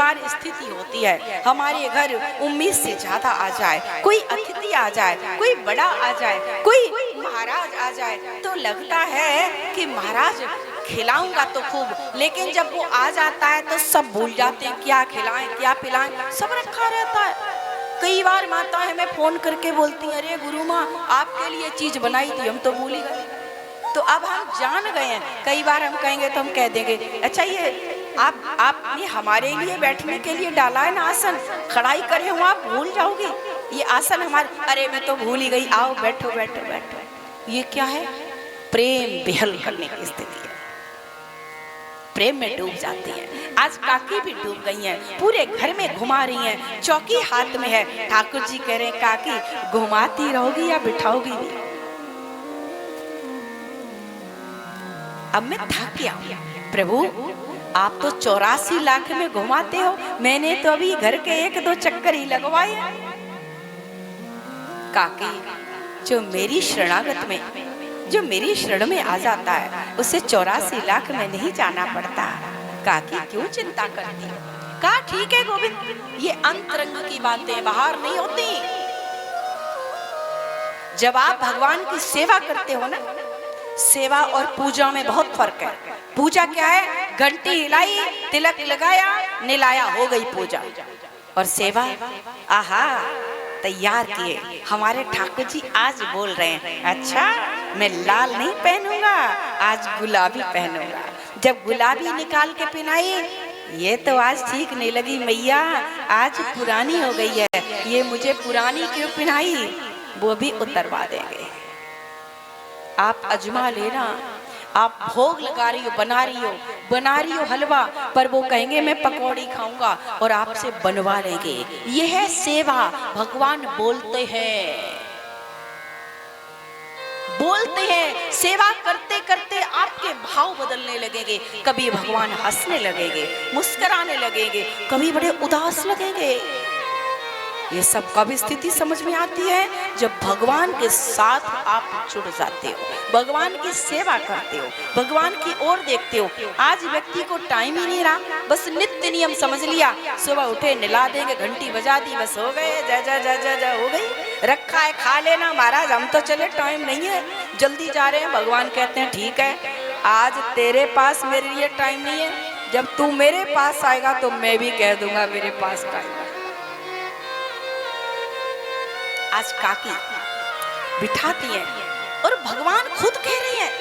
बार स्थिति होती है हमारे घर उम्मीद से ज्यादा आ जाए, कोई अतिथि आ जाए, कोई बड़ा आ जाए, कोई महाराज आ जाए, तो लगता है कि महाराज खिलाऊंगा तो खूब, लेकिन जब वो आ जाता है तो सब भूल जाते हैं क्या खिलाएं क्या पिलाएं, सब रखा रहता है। कई बार माता हमें फोन करके बोलती है, अरे गुरु माँ आपके लिए चीज बनाई थी, हम तो भूल ही गए। तो अब हम जान गए हैं, कई बार हम कहेंगे तो हम कह देंगे, अच्छा ये आपने हमारे लिए बैठने के लिए डाला है ना आसन, खड़ाई करे हो आप भूल जाओगे, ये आसन हमारे, अरे मैं तो भूल ही गई, आओ बैठो बैठो बैठो। ये क्या है? प्रेम बेहल करने की स्थिति है, प्रेम में डूब जाती है। आज काकी भी डूब गई हैं, पूरे घर में घुमा रही हैं, चौकी हाथ में है, ठाकुर जी कह रहे हैं काकी घुमाती रहोगी या बिठाओगी भी? अब मैं थक गया, प्रभु आप तो 84 लाख में घुमाते हो, मैंने तो अभी घर के 1-2 चक्कर ही लगवाए। काकी जो मेरी शरणागत में, जो मेरी शरण में आ जाता है उसे 84 लाख में नहीं जाना पड़ता। काकी क्यों चिंता करती है? कहा ठीक है गोविंद, ये अंतरंग की बातें बाहर नहीं होती। जब आप भगवान की सेवा करते हो ना, सेवा और पूजा में बहुत फर्क है। पूजा क्या है? घंटी हिलाई, तिलक लगाया, निलाया, हो गई पूजा। और सेवा, आहा तैयार किए। हमारे ठाकुर जी आज बोल रहे हैं, अच्छा मैं लाल नहीं पहनूंगा, आज गुलाबी पहनूंगा। जब गुलाबी निकाल के पहनाई, ये तो आज ठीक नहीं लगी मैया, आज पुरानी हो गई है, ये मुझे पुरानी क्यों पहनाई? वो भी उतरवा देंगे। आप अजमा लेना, आप भोग लगा रही हो, बना रही हो हलवा, पर वो कहेंगे मैं पकौड़ी खाऊंगा और आपसे बनवा लेंगे। ये है सेवा। भगवान बोलते हैं, सेवा करते करते आपके भाव बदलने लगेंगे। कभी भगवान हंसने लगेंगे, मुस्कुराने लगेंगे, कभी बड़े उदास लगेंगे। ये सब कब स्थिति समझ में आती है? जब भगवान के साथ आप जुड़ जाते हो, भगवान की सेवा करते हो, भगवान की ओर देखते हो। आज व्यक्ति को टाइम ही नहीं रहा, बस नित्य नियम समझ लिया, सुबह उठे निला देंगे, घंटी बजा दी, बस हो गए, जा जा जा जा जा हो गई, रखा है खा लेना महाराज, हम तो चले, टाइम नहीं है, जल्दी जा रहे हैं। भगवान कहते हैं ठीक है, आज तेरे पास मेरे लिए टाइम नहीं है, जब तू मेरे पास आएगा तो मैं भी कह दूंगा मेरे पास टाइम। आज काकी बिठाती है और भगवान खुद कह रहे हैं,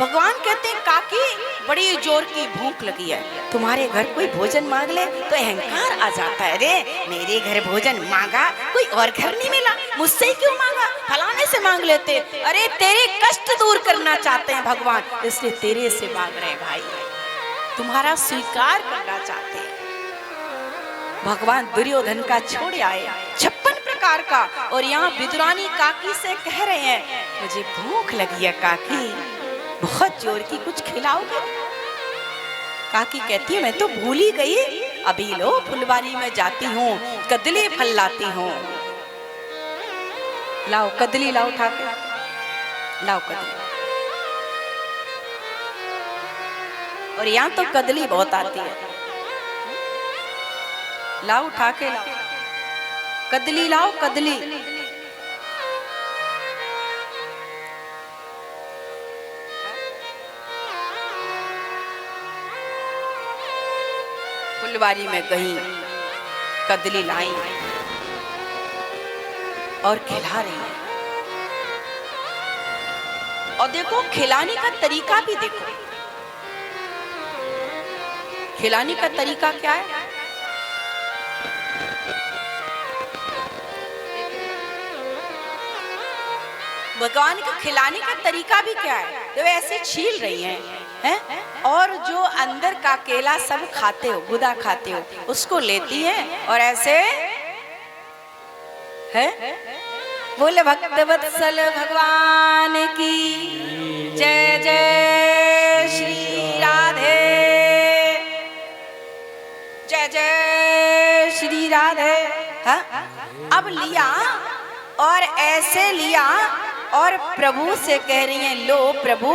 भगवान कहते हैं काकी बड़ी जोर की भूख लगी है, तुम्हारे घर कोई भोजन मांग ले तो अहंकार आ जाता है, अरे मेरे घर भोजन मांगा, कोई और घर नहीं मिला, मुझसे ही क्यों मांगा, फलाने से मांग लेते। अरे तेरे कष्ट दूर करना चाहते हैं भगवान, इसलिए तेरे से मांग रहे हैं भाई, तुम्हारा स्वीकार करना चाहते हैं। भगवान दुर्योधन का छोड़ आए 56 प्रकार का, और यहाँ विदुरानी काकी से कह रहे हैं मुझे भूख लगी है काकी, बहुत जोर की, कुछ खिलाओगे? काकी कहती है मैं तो भूल ही गई, अभी लो फुलवारी में जाती हूँ, कदली फल लाती हूँ। लाओ कदली, लाओ उठा के लाओ कदली। और यहाँ तो कदली बहुत आती है, लाओ उठा के लाओ कदली, लाओ कदली। फुलवारी में गई, कदली लाई और खिला रही है। और देखो खिलाने का तरीका भी देखो, खिलाने का तरीका क्या है? भगवान को खिलाने का तरीका भी क्या है? तो ऐसे छील रही हैं, और जो अंदर का केला सब खाते हो, गुदा खाते हो, उसको लेती हैं और ऐसे है। बोले भक्त वत्सल भगवान की जय, जय श्री राधे, जय जय श्री राधे। हाँ? अब लिया और ऐसे लिया और प्रभु से कह रही हैं लो प्रभु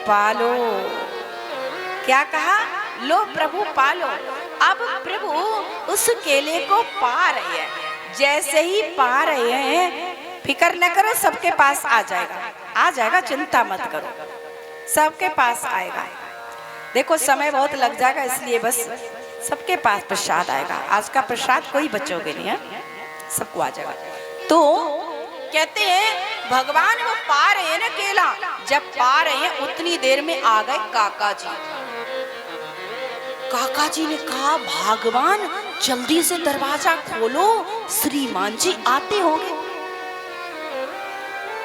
पालो। क्या कहा? लो प्रभु पालो। अब प्रभु उस केले को पा रहे हैं, जैसे ही पा रहे हैं, फिक्र न करो, सबके पास आ जाएगा, चिंता मत करो, सबके पास आएगा। देखो समय बहुत लग जाएगा, इसलिए बस सबके पास प्रसाद आएगा। आज का प्रसाद कोई बचोगे नहीं है, सबको आ जाएगा। तो कहते हैं भगवान वो पा रहे हैं ना केला, जब पा रहे हैं उतनी देर में आ गए काका जी। काका जी ने कहा भगवान जल्दी से दरवाजा खोलो, श्रीमान जी आते होंगे।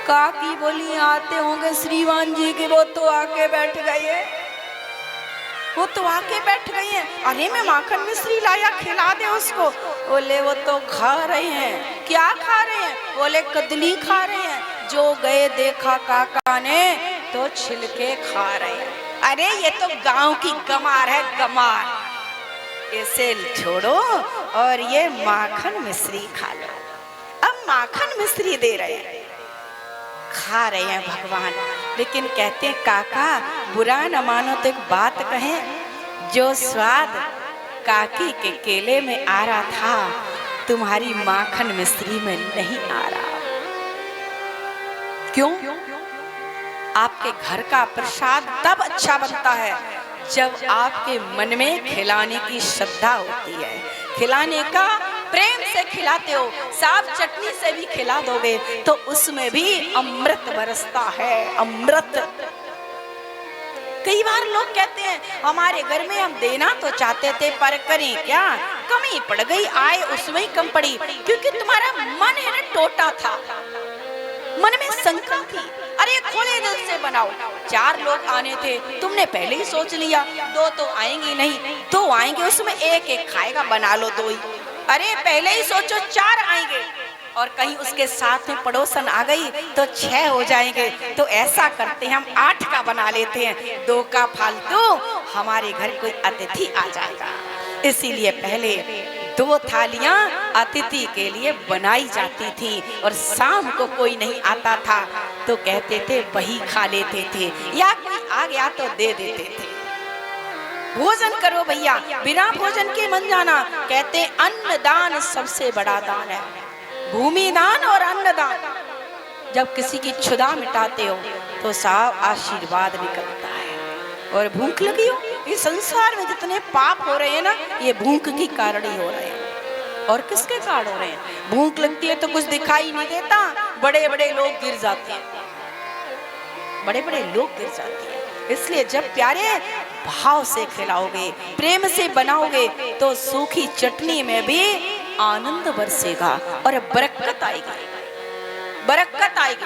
काकी बोली आते होंगे श्रीमान जी के, वो तो आके बैठ गए हैं, वो तो आके बैठ गई हैं। अरे मैं माखन मिश्री लाया, खिला दे उसको। बोले वो तो खा रहे हैं। क्या खा रहे हैं? बोले कदली खा रहे हैं। जो गए देखा काका ने तो छिलके खा रहे हैं। अरे ये तो गांव की गमार है, गमार, इसे छोड़ो और ये माखन मिश्री खा लो। अब माखन मिश्री दे रहे हैं, खा रहे हैं भगवान। लेकिन कहते हैं काका बुरा न मानो तो एक बात कहें, जो स्वाद काकी के केले में आ रहा था तुम्हारी माखन मिश्री में नहीं आ रहा। क्यों? आपके घर का प्रसाद तब अच्छा बनता है जब आपके मन में खिलाने की श्रद्धा होती है, खिलाने का प्रेम से खिलाते हो। साफ चटनी से भी खिला दोगे तो उसमें भी अमृत बरसता है, अमृत। कई बार लोग कहते हैं हमारे घर में हम देना तो चाहते थे पर करें क्या, कमी पड़ गई, आय उसमें ही कम पड़ी, क्योंकि तुम्हारा मन है ना टोटा था, मन में शंका थी। अरे खोले दिल से बनाओ। 4 लोग आने थे, तुमने पहले ही सोच लिया 2 तो आएंगे नहीं, 2 आएंगे उसमें एक एक खाएगा, बना लो 2 ही। अरे पहले ही सोचो 4 आएंगे और कहीं उसके साथ में पड़ोसन आ गई तो 6 हो जाएंगे। तो ऐसा करते हैं हम 8 का बना लेते हैं, 2 का फालतू, हमारे घर कोई अतिथि आ जाएगा। इसीलिए पहले 2 थालियां अतिथि के लिए बनाई जाती थी और शाम को कोई नहीं आता था तो कहते थे वही खा लेते थे, या कोई आ गया तो दे देते थे। भोजन करो भैया, बिना भोजन के मन जाना। कहते अन्न दान सबसे बड़ा दान है, भूमि दान और अन्न दान। जब किसी की क्षुधा मिटाते हो तो साफ आशीर्वाद निकलता है। और भूख लगी हो, इस संसार में जितने पाप हो रहे हैं ना, ये भूख के कारण ही हो रहे हैं। और किसके कारण हो रहे हैं? भूख लगती है तो कुछ दिखाई नहीं देता, बड़े बड़े लोग गिर जाते हैं, बड़े बड़े लोग गिर जाते हैं। इसलिए जब प्यारे भाव से खिलाओगे, प्रेम से बनाओगे तो सूखी चटनी में भी आनंद बरसेगा और बरकत आएगी, बरकत आएगी।